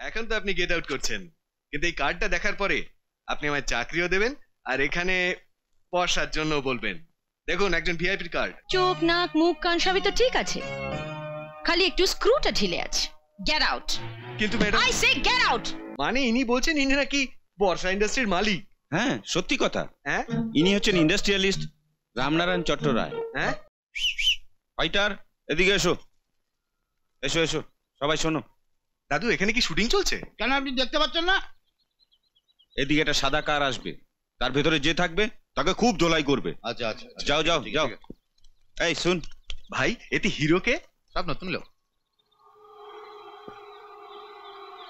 এখন তো আপনি গেট আউট করছেন, কিন্তু এই কার্ডটা দেখার পরে আপনি আমায় চাকরিও দেবেন আর এখানে বসার জন্য বলবেন। দেখুন, একজন ভিআইপির কার্ড। চোখ, নাক, মুখ, কান সবই তো ঠিক আছে, খালি একটু স্ক্রুটা ঢিলে আছে। Get out. কিন্তু madam, I say get out. মানে ইনি বলছেন ইনি নাকি বর্ষা ইন্ডাস্ট্রির মালিক। হ্যাঁ, সত্যি কথা। হ্যাঁ, ইনি হচ্ছেন ইন্ডাস্ট্রিয়ালিস্ট রামনারায়ণ চট্টরায়। হ্যাঁ, ফাইটার, এদিকে এসো এসো এসো, সবাই শোনো। দাদু, এখানে কি শুটিং চলছে? কেন আপনি দেখতে পাচ্ছেন না? এদিকে একটা সাদা কার আসবে, তার ভেতরে যে থাকবে তাকে খুব ধোলাই করবে। আচ্ছা আচ্ছা, যাও যাও যাও। এই শুন ভাই, এতে হিরোকে? সব নতুন লোক।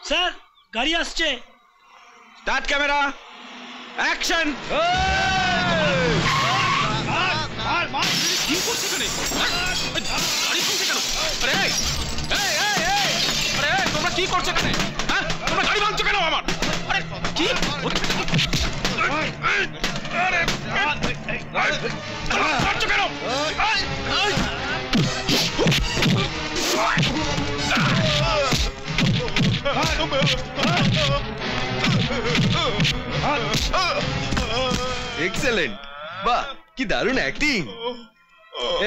স্যার, গাড়ি আসছে। Start camera, action. কি করছে এখানে? গাড়ি চলছে কেন? আরে এই, এই, এই, এই, আরে এই, তোমরা কি করছো এখানে? হ্যাঁ, তোমরা গাড়ি ভাঙছো কেন আমার? আরে কি? আরে করছো কেন? এক্সেলেন্ট, বাহ, কি দারুণ অ্যাক্টিং।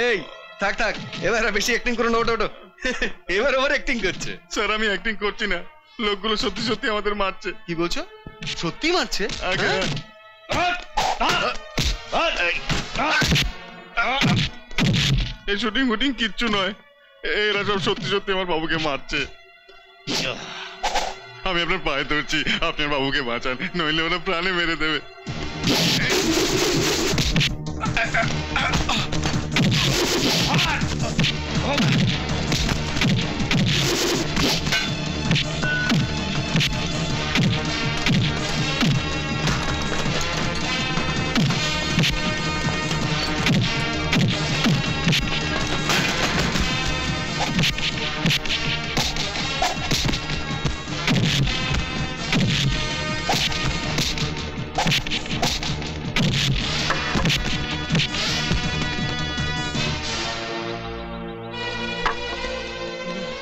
এই থাক থাক, এবার আর বেশি অ্যাক্টিং করো না, ওটো ওটো। এবার ওভার অ্যাক্টিং করছে। স্যার, আমি অ্যাক্টিং করছি না, লোকগুলো সত্যি সত্যি আমাদের মারছে। কি বলছো? সত্যি মারছে? এই শুটিং ফুটিং কিচ্ছু নয়, এরা সব সত্যি সত্যি আমার বাবুকে মারছে। আমি আপনার পায়ে ধরছি, আপনার বাবুকে বাঁচান, নইলে ওরা প্রাণে মেরে দেবে।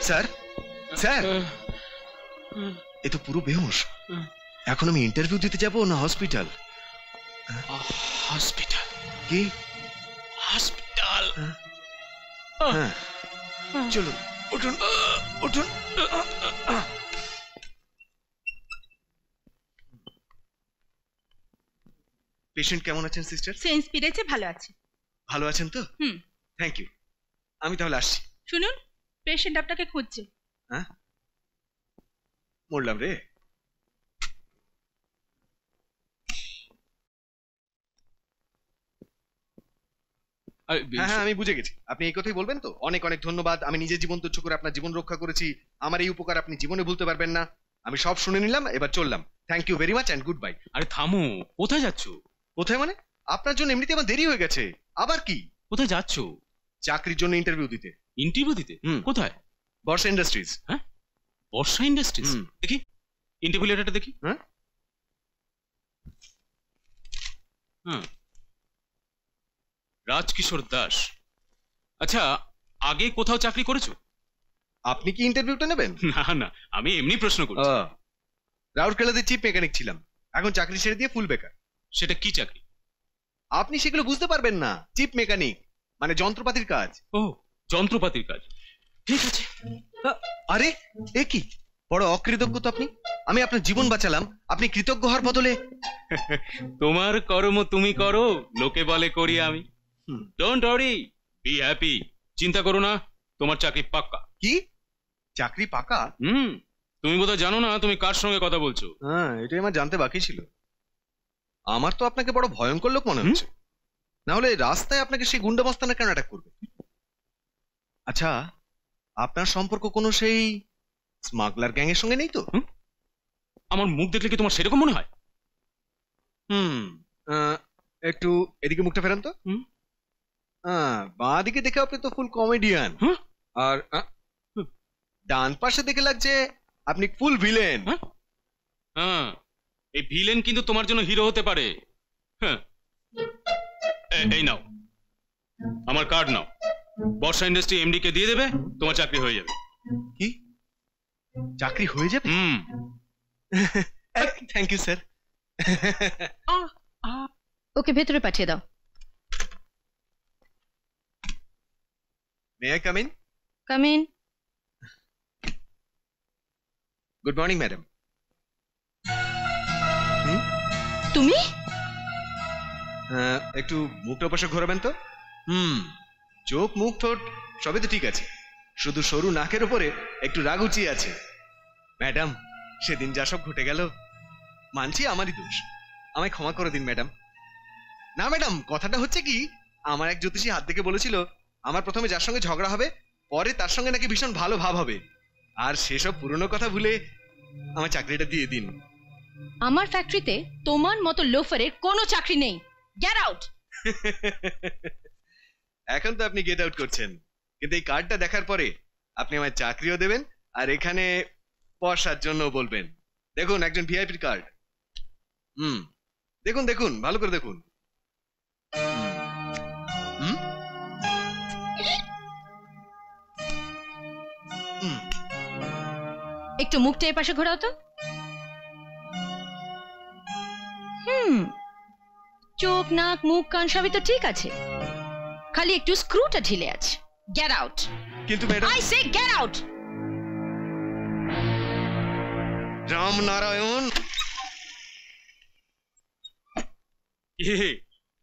স্যার, স্যার, এ তো পুরো বেহুশ। এখন আমি ইন্টারভিউ দিতে যাব না হসপিটাল? হসপিটাল? কি হসপিটাল? হ্যাঁ, চলুন, উঠুন উঠুন। পেশেন্ট কেমন আছেন সিস্টার? সেন্স ফিরেছে, ভালো আছে। ভালো আছেন তো? Thank you. আমি তাহলে আসছি। শুনুন, পেশেন্ট আপনাকে খুঁজছে। হ্যাঁ, মরলাম রে। হ্যাঁ হ্যাঁ, আমি বুঝে গেছি। আপনি এই কথাই বলবেন তো? অনেক অনেক ধন্যবাদ। আমি নিজের জীবন তুচ্ছ করে আপনার জীবন রক্ষা করেছি। আমার এই উপকার আপনি জীবনে ভুলতে পারবেন না। আমি সব শুনে নিলাম, এবার চললাম। Thank you very much and goodbye. আরে থামো, কোথায় যাচ্ছ? কোথায় মানে? আপনার জন্য এমনিতে আমার দেরি হয়ে গেছে। আবার কি? কোথায় যাচ্ছ? চাকরির জন্য ইন্টারভিউ দিতে। ইন্টারভিউ দিতে? কোথায়? বর্ষা ইন্ডাস্ট্রিজ। হ্যাঁ, বর্ষা ইন্ডাস্ট্রিজ? দেখি ইন্টারভিউ লেটারটা দেখি। হ্যাঁ, রাজকিশোর দাস। আচ্ছা, আগে কোথাও চাকরি করেছো? আপনি কি ইন্টারভিউটা নেবেন? না না, আমি এমনি প্রশ্ন করছি। রাউরকেলাতে চিফ মেকানিক ছিলাম, এখন চাকরি ছেড়ে দিয়ে ফুল বেকার। সেটা কি চাকরি? আপনি সেগুলো বুঝতে পারবেন না। চিফ মেকানিক মানে যন্ত্রপাতির কাজ। ও, যন্ত্রপাতির কাজ, ঠিক আছে। আরে এ কি বড় অকৃতজ্ঞ তো আপনি। আমি আপনার জীবন বাঁচালাম, আপনি কৃতজ্ঞ হওয়ার বদলে। তোমার কর্ম তুমি করো, লোকে বলে করি আমি। Don't worry, be happy. চিন্তা করো না, তোমার চাকরি পাক্কা। কি চাকরি পাকা? তুমি বোধহয় জানো না তুমি কার সঙ্গে কথা বলছো। হ্যাঁ, এটাই আমার জানতে বাকি ছিল। আমার তো আপনাকে বড় ভয়ঙ্কর লোক মনে হচ্ছে, না হলে রাস্তায় আপনাকে সেই গুন্ডা মস্তানা কেন অ্যাটাক করবে? আচ্ছা, আপনার সম্পর্ক কোনো সেই স্মাগলার গ্যাং এর সঙ্গে নেই তো? আমার মুখ দেখলে কি তোমার সেরকম মনে হয়? একটু এদিকে মুখটা ফেরান তো। বাঁ দিকে দেখে আপনি তো ফুল কমেডিয়ান, আর ডান পাশে দেখে লাগছে আপনি ফুল ভিলেন। হ্যাঁ, এই ভিলেন কিন্তু তোমার জন্য হিরো হতে পারে। হ্যাঁ, এই নাও আমার কার্ড নাও, বর্ষা ইন্ডাস্ট্রি এমডি কে দিয়ে দেবে, তোমার চাকরি হয়ে যাবে। কি চাকরি হয়ে যাবে? Thank you sir. ওকে ভেতরে পাঠিয়ে দাও। May I come in? Come in. Good morning madam. তুমি? একটু মুখটা পাশে ঘোরাবেন তো। চোখ মুখ ঠোঁট সবই তো ঠিক আছে, শুধু সরু নাকের উপরে একটু রাগ উঁচিয়ে আছে। ম্যাডাম, সেদিন যা সব ঘটে গেল, মানছি আমারই দোষ, আমায় ক্ষমা করে দিন ম্যাডাম। না ম্যাডাম, কথাটা হচ্ছে কি, আমার এক জ্যোতিষী হাত দেখে বলেছিল আমার প্রথমে যার সঙ্গে ঝগড়া হবে, পরে তার সঙ্গে নাকি ভীষণ ভালো ভাব হবে, আর সেসব পুরনো কথা ভুলে আমার চাকরিটা দিয়ে দিন। আমার ফ্যাক্টরিতে তোমার মতো লোফারের কোনো চাকরি নেই। Get out. এখন তো আপনি গেট আউট করছেন, কিন্তু এই কার্ডটা দেখার পরে আপনি আমায় চাকরিও দেবেন আর এখানে বসার জন্য বলবেন। দেখুন, একজন ভিআইপির কার্ড। দেখুন দেখুন, ভালো করে দেখুন। একটু মুখটা এ পাশে ঘোরাও তো। চোখ নাক মুখ কান সবই তো ঠিক আছে, খালি একটু স্ক্রুটা ঢিলে আছে। Get out. কিন্তু madam, I say get out. Ramnarayan,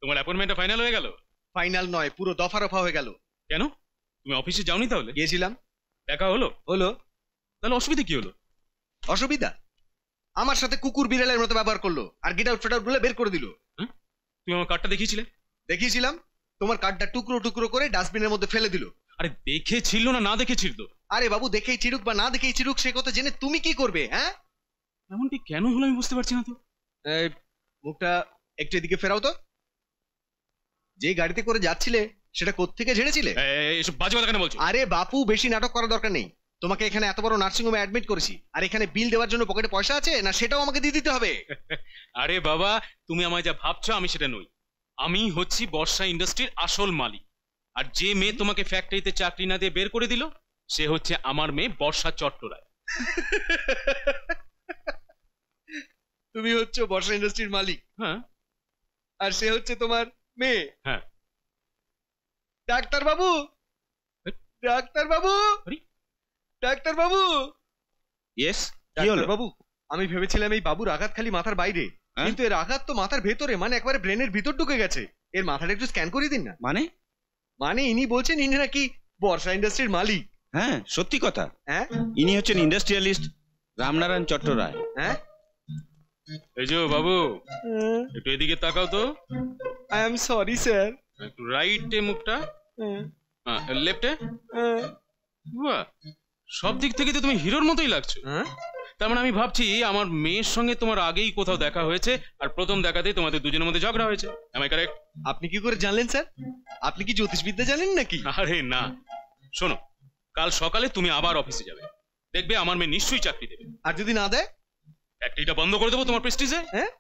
তোমার অ্যাপয়েন্টমেন্টটা ফাইনাল হয়ে গেল? ফাইনাল নয়, পুরো দফা রফা হয়ে গেল। কেন, তুমি অফিসে যাওনি তাহলে? গিয়েছিলাম। দেখা হলো? হলো। তাহলে অসুবিধা কি হলো? অসুবিধা? আমার সাথে কুকুর বিড়ালের মতো ব্যবহার করলো আর গেট আউট ফেট আউট বলে বের করে দিল। তুমি আমার কার্ডটা দেখিয়েছিলে? দেখিয়েছিলাম। তোমার কার্ডটা টুকরো টুকরো করে ডাস্টবিনের মধ্যে ফেলে দিল। আরে দেখেছিল না দেখেছিল তো? আরে বাবু, দেখেই চিরুক বা না দেখেই চিরুক, সে কথা জেনে তুমি কি করবে? হ্যাঁ, এমনটি কেন হলো আমি বুঝতে পারছি না তো। এই মুখটা একটু এদিকে ফেরাও তো। যে গাড়িতে করে যাচ্ছিলে সেটা কোত্থেকে ঝেড়েছিলে? এসব বাজে কথা কেন বলছো? আরে বাপু, বেশি নাটক করার দরকার নেই। তোমাকে এখানে এত বড় নার্সিং হোমে অ্যাডমিট করেছি, আর এখানে বিল দেওয়ার জন্য পকেটে পয়সা আছে না, সেটাও আমাকে দিয়ে দিতে হবে। আরে বাবা, তুমি আমায় যা ভাবছো আমি সেটা নই। আমি হচ্ছি বর্ষা ইন্ডাস্ট্রির আসল মালিক, আর যে মেয়ে তোমাকে ফ্যাক্টরিতে চাকরি না দিয়ে বের করে দিল সে হচ্ছে আমার মেয়ে বর্ষা চট্টরায়। তুমি হচ্ছে বর্ষা ইন্ডাস্ট্রির মালিক? হ্যাঁ। আর সে হচ্ছে তোমার মেয়ে? হ্যাঁ। ডাক্তার বাবু, ডাক্তার বাবু, ডাক্তার বাবু। ইয়েস, কি হলো? ডাক্তার বাবু, আমি ভেবেছিলাম এই বাবুর আঘাত খালি মাথার বাইরে, কিন্তু এর আঘাত তো মাথার ভেতরে, মানে একবারে ব্রেনের ভিতর ঢুকে গেছে। এর মাথাটা একটু স্ক্যান করে দিন না। মানে ইনি বলছেন ইনি নাকি বর্ষা ইন্ডাস্ট্রির মালিক। হ্যাঁ, সত্যি কথা। হ্যাঁ, ইনি হচ্ছেন ইন্ডাস্ট্রিয়ালিস্ট রামনারায়ণ চট্টরায়। হ্যাঁ। এই যে বাবু, একটু এদিকে তাকাও তো। I am sorry sir. একটু রাইটে মুখটা, লেফটে। বাহ, সব দিক থেকে তো তুমি হিরোর মতোই লাগছো। তার মানে আমি ভাবছি আমার মেয়ের সঙ্গে তোমার আগেই কোথাও দেখা হয়েছে, আর প্রথম দেখাতেই তোমাদের দুজনের মধ্যে ঝগড়া হয়েছে। Am I correct? আপনি কি করে জানলেন স্যার? আপনি কি জ্যোতিষবিদ্যা জানেন নাকি? আরে না, শোনো, কাল সকালে তুমি আবার অফিসে যাবে, দেখবে আমার মেয়ে নিশ্চয়ই চাকরি দেবে। আর যদি না দেয়? ফ্যাক্টরিটা বন্ধ করে দেবো তোমার প্রেস্টিজে। হ্যাঁ,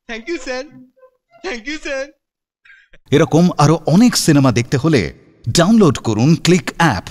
thank you sir, thank you sir. এরকম আরো অনেক সিনেমা দেখতে হলে ডাউনলোড করুন ক্লিক অ্যাপ।